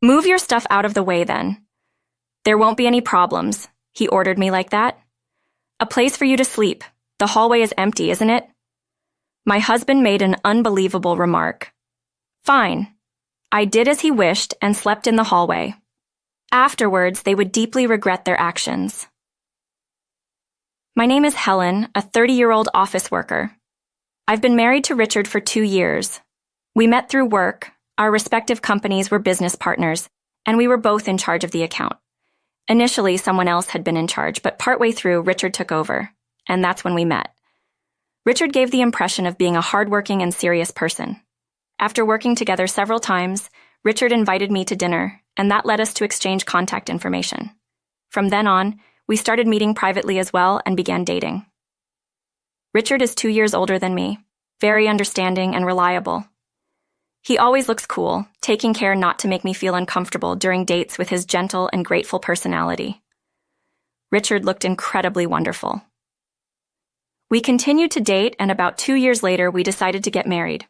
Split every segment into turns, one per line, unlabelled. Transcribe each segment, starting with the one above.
Move your stuff out of the way then. There won't be any problems, he ordered me like that. A place for you to sleep. The hallway is empty, isn't it? My husband made an unbelievable remark. Fine. I did as he wished and slept in the hallway. Afterwards, they would deeply regret their actions. My name is Helen, a 30-year-old office worker. I've been married to Richard for 2 years. We met through work, our respective companies were business partners, and we were both in charge of the account. Initially, someone else had been in charge, but partway through, Richard took over, and that's when we met. Richard gave the impression of being a hardworking and serious person. After working together several times, Richard invited me to dinner, and that led us to exchange contact information. From then on, we started meeting privately as well and began dating. Richard is 2 years older than me, very understanding and reliable. He always looks cool, taking care not to make me feel uncomfortable during dates with his gentle and grateful personality. Richard looked incredibly wonderful. We continued to date, and about 2 years later, we decided to get married.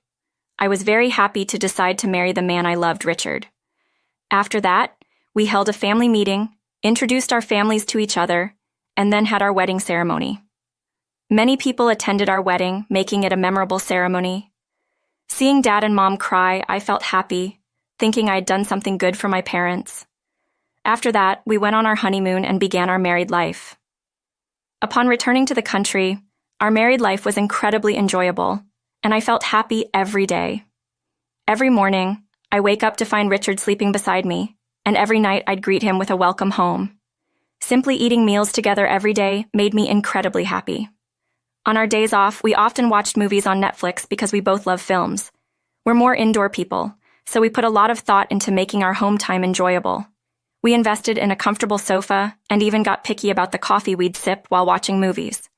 I was very happy to decide to marry the man I loved, Richard. After that, we held a family meeting, introduced our families to each other, and then had our wedding ceremony. Many people attended our wedding, making it a memorable ceremony. Seeing Dad and Mom cry, I felt happy, thinking I had done something good for my parents. After that, we went on our honeymoon and began our married life. Upon returning to the country, our married life was incredibly enjoyable, and I felt happy every day. Every morning, I wake up to find Richard sleeping beside me, and every night I'd greet him with a welcome home. Simply eating meals together every day made me incredibly happy. On our days off, we often watched movies on Netflix because we both love films. We're more indoor people, so we put a lot of thought into making our home time enjoyable. We invested in a comfortable sofa and even got picky about the coffee we'd sip while watching movies.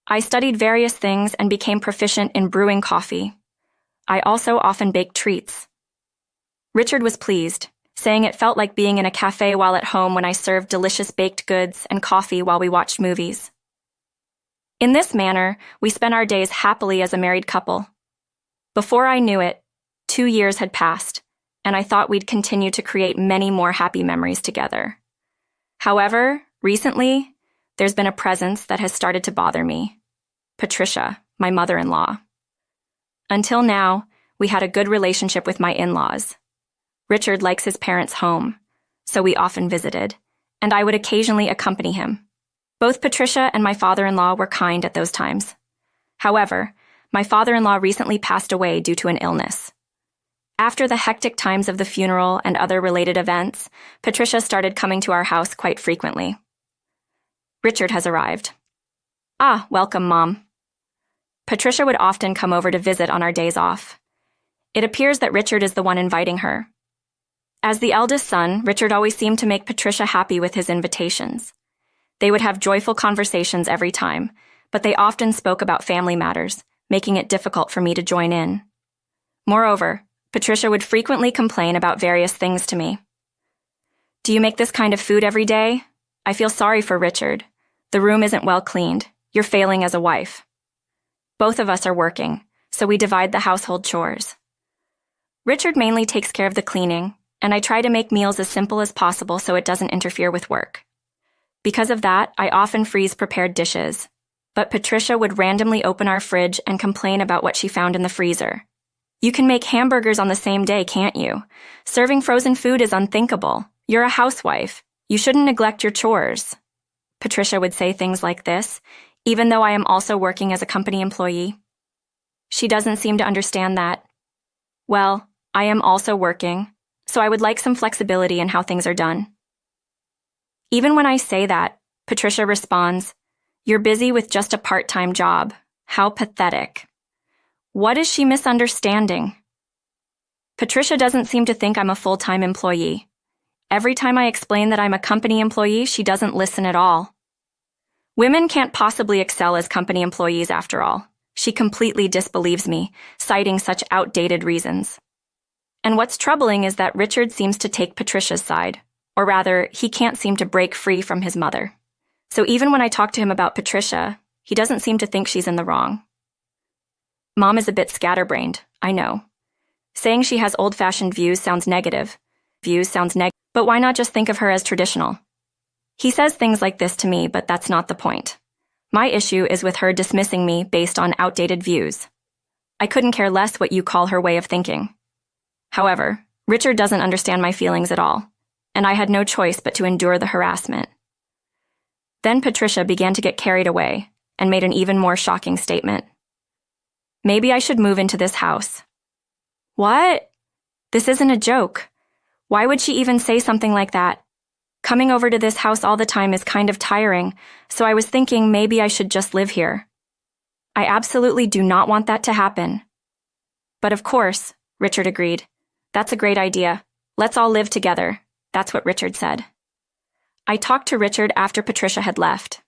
I studied various things and became proficient in brewing coffee. I also often baked treats. Richard was pleased, saying it felt like being in a cafe while at home when I served delicious baked goods and coffee while we watched movies. In this manner, we spent our days happily as a married couple. Before I knew it, 2 years had passed, and I thought we'd continue to create many more happy memories together. However, recently, there's been a presence that has started to bother me. Patricia, my mother-in-law. Until now, we had a good relationship with my in-laws. Richard likes his parents' home, so we often visited, and I would occasionally accompany him. Both Patricia and my father-in-law were kind at those times. However, my father-in-law recently passed away due to an illness. After the hectic times of the funeral and other related events, Patricia started coming to our house quite frequently. Richard has arrived. Ah, welcome, Mom. Patricia would often come over to visit on our days off. It appears that Richard is the one inviting her. As the eldest son, Richard always seemed to make Patricia happy with his invitations. They would have joyful conversations every time, but they often spoke about family matters, making it difficult for me to join in. Moreover, Patricia would frequently complain about various things to me. Do you make this kind of food every day? I feel sorry for Richard. The room isn't well cleaned. You're failing as a wife. Both of us are working, so we divide the household chores. Richard mainly takes care of the cleaning, and I try to make meals as simple as possible so it doesn't interfere with work. Because of that, I often freeze prepared dishes, but Patricia would randomly open our fridge and complain about what she found in the freezer. You can make hamburgers on the same day, can't you? Serving frozen food is unthinkable. You're a housewife. You shouldn't neglect your chores. Patricia would say things like this, even though I am also working as a company employee. She doesn't seem to understand that. Well, I am also working, so I would like some flexibility in how things are done. Even when I say that, Patricia responds, "You're busy with just a part-time job. How pathetic." What is she misunderstanding? Patricia doesn't seem to think I'm a full-time employee. Every time I explain that I'm a company employee, she doesn't listen at all. Women can't possibly excel as company employees after all. She completely disbelieves me, citing such outdated reasons. And what's troubling is that Richard seems to take Patricia's side. Or rather, he can't seem to break free from his mother. So even when I talk to him about Patricia, he doesn't seem to think she's in the wrong. Mom is a bit scatterbrained, I know. Saying she has old-fashioned views sounds negative. views sounds negative, but why not just think of her as traditional? He says things like this to me, but that's not the point. My issue is with her dismissing me based on outdated views. I couldn't care less what you call her way of thinking. However, Richard doesn't understand my feelings at all, and I had no choice but to endure the harassment. Then Patricia began to get carried away and made an even more shocking statement. Maybe I should move into this house. What? This isn't a joke. Why would she even say something like that? Coming over to this house all the time is kind of tiring, so I was thinking maybe I should just live here. I absolutely do not want that to happen. But of course, Richard agreed. That's a great idea. Let's all live together. That's what Richard said. I talked to Richard after Patricia had left.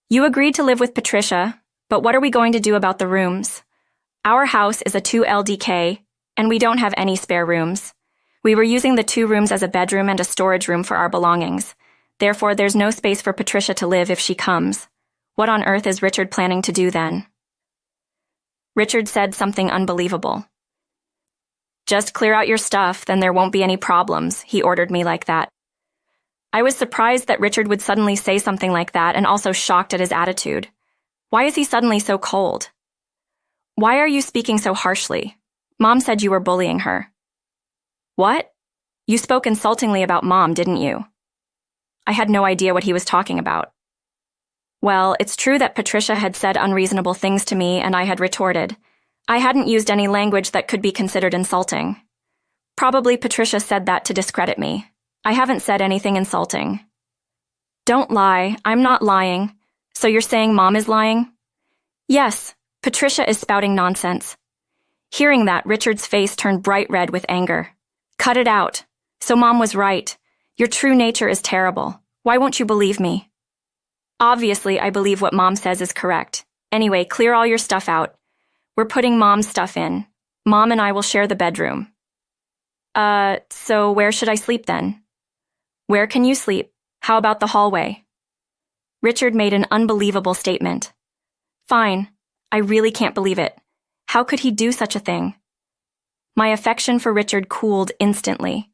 You agreed to live with Patricia, but what are we going to do about the rooms? Our house is a 2 LDK, and we don't have any spare rooms. We were using the 2 rooms as a bedroom and a storage room for our belongings. Therefore, there's no space for Patricia to live if she comes. What on earth is Richard planning to do then? Richard said something unbelievable. Just clear out your stuff, then there won't be any problems, he ordered me like that. I was surprised that Richard would suddenly say something like that and also shocked at his attitude. Why is he suddenly so cold? Why are you speaking so harshly? Mom said you were bullying her. What? You spoke insultingly about Mom, didn't you? I had no idea what he was talking about. Well, it's true that Patricia had said unreasonable things to me and I had retorted. I hadn't used any language that could be considered insulting. Probably Patricia said that to discredit me. I haven't said anything insulting. Don't lie, I'm not lying. So you're saying Mom is lying? Yes, Patricia is spouting nonsense. Hearing that, Richard's face turned bright red with anger. Cut it out. So Mom was right. Your true nature is terrible. Why won't you believe me? Obviously, I believe what Mom says is correct. Anyway, clear all your stuff out. We're putting Mom's stuff in. Mom and I will share the bedroom. So where should I sleep then? Where can you sleep? How about the hallway? Richard made an unbelievable statement. Fine. I really can't believe it. How could he do such a thing? My affection for Richard cooled instantly.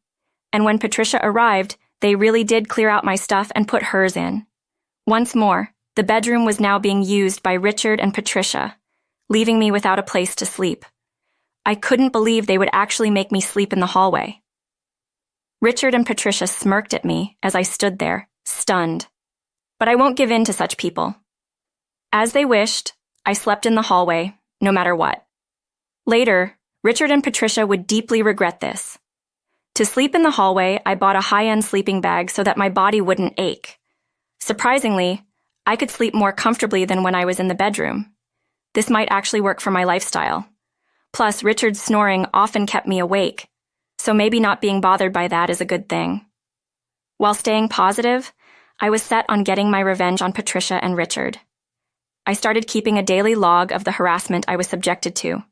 And when Patricia arrived, they really did clear out my stuff and put hers in. Once more, the bedroom was now being used by Richard and Patricia, leaving me without a place to sleep. I couldn't believe they would actually make me sleep in the hallway. Richard and Patricia smirked at me as I stood there, stunned. But I won't give in to such people. As they wished, I slept in the hallway, no matter what. Later, Richard and Patricia would deeply regret this. To sleep in the hallway, I bought a high-end sleeping bag so that my body wouldn't ache. Surprisingly, I could sleep more comfortably than when I was in the bedroom. This might actually work for my lifestyle. Plus, Richard's snoring often kept me awake, so maybe not being bothered by that is a good thing. While staying positive, I was set on getting my revenge on Patricia and Richard. I started keeping a daily log of the harassment I was subjected to.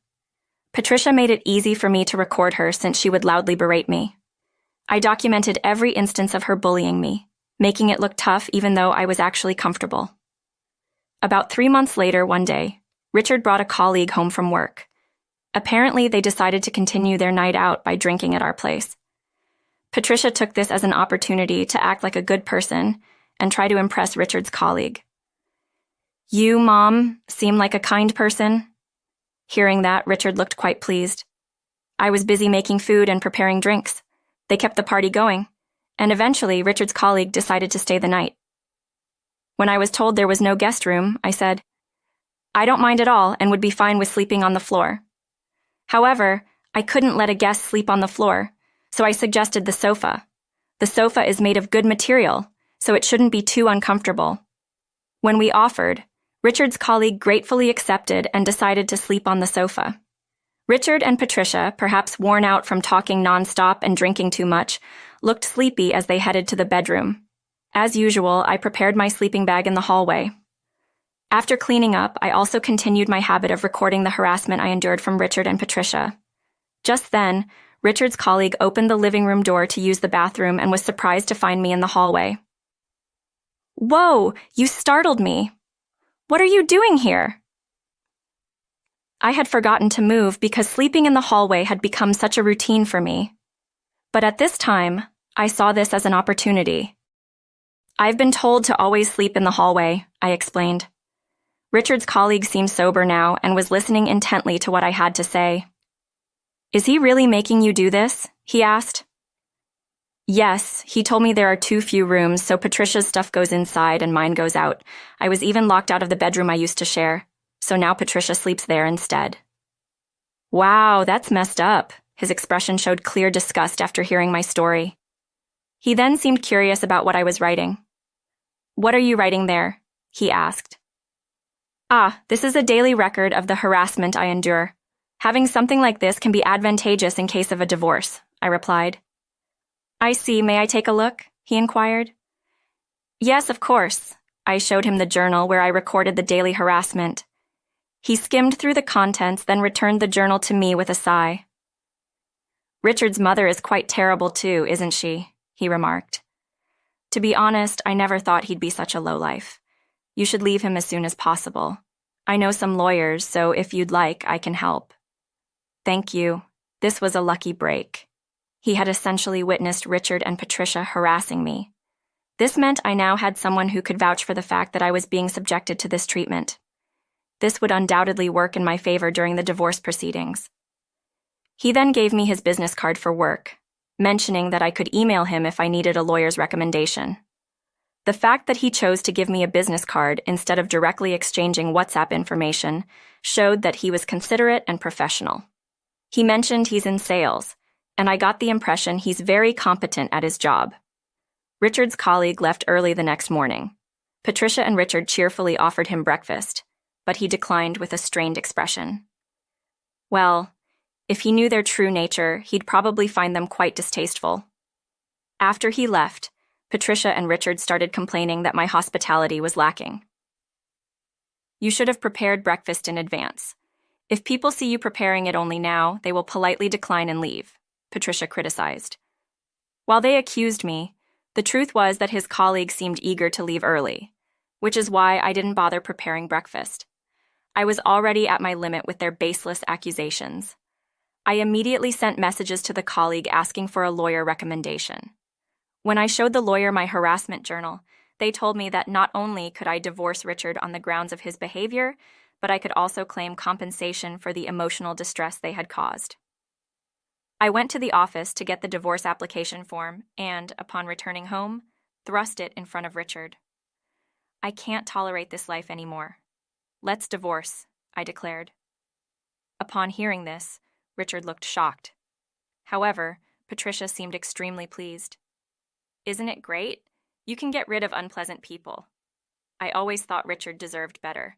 Patricia made it easy for me to record her since she would loudly berate me. I documented every instance of her bullying me, making it look tough even though I was actually comfortable. About 3 months later, one day, Richard brought a colleague home from work. Apparently, they decided to continue their night out by drinking at our place. Patricia took this as an opportunity to act like a good person and try to impress Richard's colleague. You, Mom, seem like a kind person. Hearing that, Richard looked quite pleased. I was busy making food and preparing drinks. They kept the party going, and eventually Richard's colleague decided to stay the night. When I was told there was no guest room, I said, I don't mind at all and would be fine with sleeping on the floor. However, I couldn't let a guest sleep on the floor, so I suggested the sofa. The sofa is made of good material, so it shouldn't be too uncomfortable. When we offered, Richard's colleague gratefully accepted and decided to sleep on the sofa. Richard and Patricia, perhaps worn out from talking nonstop and drinking too much, looked sleepy as they headed to the bedroom. As usual, I prepared my sleeping bag in the hallway. After cleaning up, I also continued my habit of recording the harassment I endured from Richard and Patricia. Just then, Richard's colleague opened the living room door to use the bathroom and was surprised to find me in the hallway. Whoa, you startled me. What are you doing here? I had forgotten to move because sleeping in the hallway had become such a routine for me. But at this time, I saw this as an opportunity. I've been told to always sleep in the hallway, I explained. Richard's colleague seemed sober now and was listening intently to what I had to say. Is he really making you do this? He asked. Yes, he told me there are too few rooms, so Patricia's stuff goes inside and mine goes out. I was even locked out of the bedroom I used to share, so now Patricia sleeps there instead. Wow, that's messed up. His expression showed clear disgust after hearing my story. He then seemed curious about what I was writing. What are you writing there? He asked. This is a daily record of the harassment I endure. Having something like this can be advantageous in case of a divorce, I replied. I see. May I take a look? He inquired. Yes, of course. I showed him the journal where I recorded the daily harassment. He skimmed through the contents, then returned the journal to me with a sigh. Richard's mother is quite terrible too, isn't she? He remarked. To be honest, I never thought he'd be such a lowlife. You should leave him as soon as possible. I know some lawyers, so if you'd like, I can help. Thank you. This was a lucky break. He had essentially witnessed Richard and Patricia harassing me. This meant I now had someone who could vouch for the fact that I was being subjected to this treatment. This would undoubtedly work in my favor during the divorce proceedings. He then gave me his business card for work, mentioning that I could email him if I needed a lawyer's recommendation. The fact that he chose to give me a business card instead of directly exchanging WhatsApp information showed that he was considerate and professional. He mentioned he's in sales, and I got the impression he's very competent at his job. Richard's colleague left early the next morning. Patricia and Richard cheerfully offered him breakfast, but he declined with a strained expression. Well, if he knew their true nature, he'd probably find them quite distasteful. After he left, Patricia and Richard started complaining that my hospitality was lacking. You should have prepared breakfast in advance. If people see you preparing it only now, they will politely decline and leave, Patricia criticized. While they accused me, the truth was that his colleague seemed eager to leave early, which is why I didn't bother preparing breakfast. I was already at my limit with their baseless accusations. I immediately sent messages to the colleague asking for a lawyer recommendation. When I showed the lawyer my harassment journal, they told me that not only could I divorce Richard on the grounds of his behavior, but I could also claim compensation for the emotional distress they had caused. I went to the office to get the divorce application form and, upon returning home, thrust it in front of Richard. I can't tolerate this life anymore. Let's divorce, I declared. Upon hearing this, Richard looked shocked. However, Patricia seemed extremely pleased. Isn't it great? You can get rid of unpleasant people. I always thought Richard deserved better.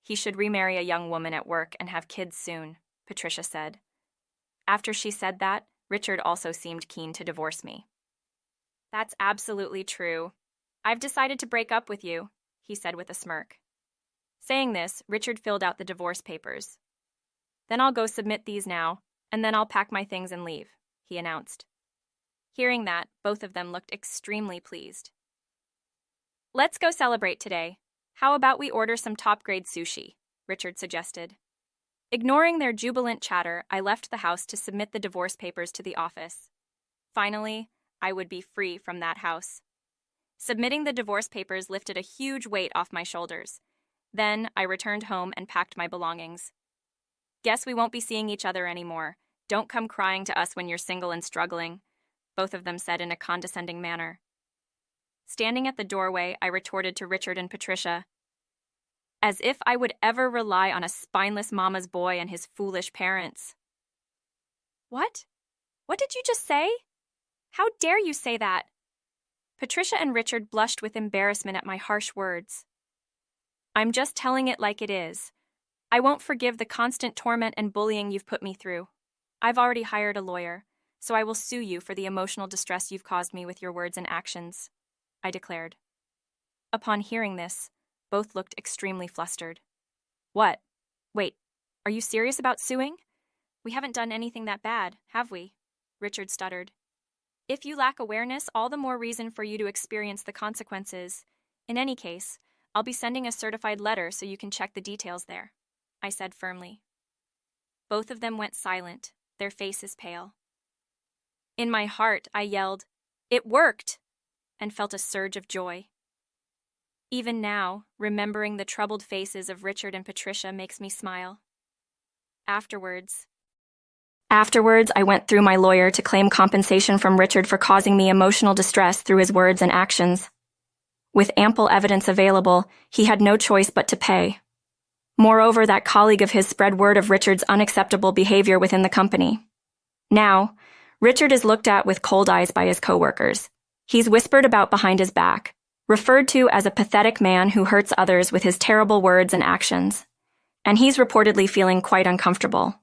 He should remarry a young woman at work and have kids soon, Patricia said. After she said that, Richard also seemed keen to divorce me. That's absolutely true. I've decided to break up with you, he said with a smirk. Saying this, Richard filled out the divorce papers. Then I'll go submit these now, and then I'll pack my things and leave, he announced. Hearing that, both of them looked extremely pleased. Let's go celebrate today. How about we order some top-grade sushi? Richard suggested. Ignoring their jubilant chatter, I left the house to submit the divorce papers to the office. Finally, I would be free from that house. Submitting the divorce papers lifted a huge weight off my shoulders. Then I returned home and packed my belongings. Guess we won't be seeing each other anymore. Don't come crying to us when you're single and struggling, both of them said in a condescending manner. Standing at the doorway, I retorted to Richard and Patricia, as if I would ever rely on a spineless mama's boy and his foolish parents. What? What did you just say? How dare you say that? Patricia and Richard blushed with embarrassment at my harsh words. I'm just telling it like it is. I won't forgive the constant torment and bullying you've put me through. I've already hired a lawyer, so I will sue you for the emotional distress you've caused me with your words and actions, I declared. Upon hearing this, both looked extremely flustered. What? Wait, are you serious about suing? We haven't done anything that bad, have we? Richard stuttered. If you lack awareness, all the more reason for you to experience the consequences. In any case, I'll be sending a certified letter so you can check the details there, I said firmly. Both of them went silent, their faces pale. In my heart, I yelled, "It worked!" and felt a surge of joy. Even now, remembering the troubled faces of Richard and Patricia makes me smile. Afterwards, I went through my lawyer to claim compensation from Richard for causing me emotional distress through his words and actions. With ample evidence available, he had no choice but to pay. Moreover, that colleague of his spread word of Richard's unacceptable behavior within the company. Now, Richard is looked at with cold eyes by his coworkers. He's whispered about behind his back, referred to as a pathetic man who hurts others with his terrible words and actions. And he's reportedly feeling quite uncomfortable.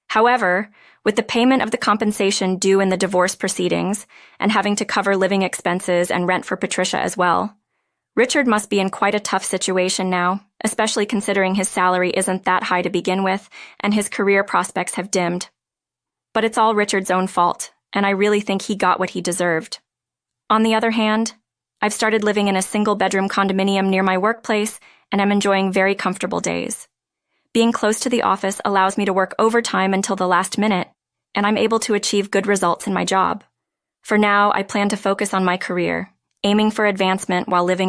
However, with the payment of the compensation due in the divorce proceedings and having to cover living expenses and rent for Patricia as well, Richard must be in quite a tough situation now, especially considering his salary isn't that high to begin with and his career prospects have dimmed. But it's all Richard's own fault, and I really think he got what he deserved. On the other hand, I've started living in a single-bedroom condominium near my workplace, and I'm enjoying very comfortable days. Being close to the office allows me to work overtime until the last minute, and I'm able to achieve good results in my job. For now, I plan to focus on my career, aiming for advancement while living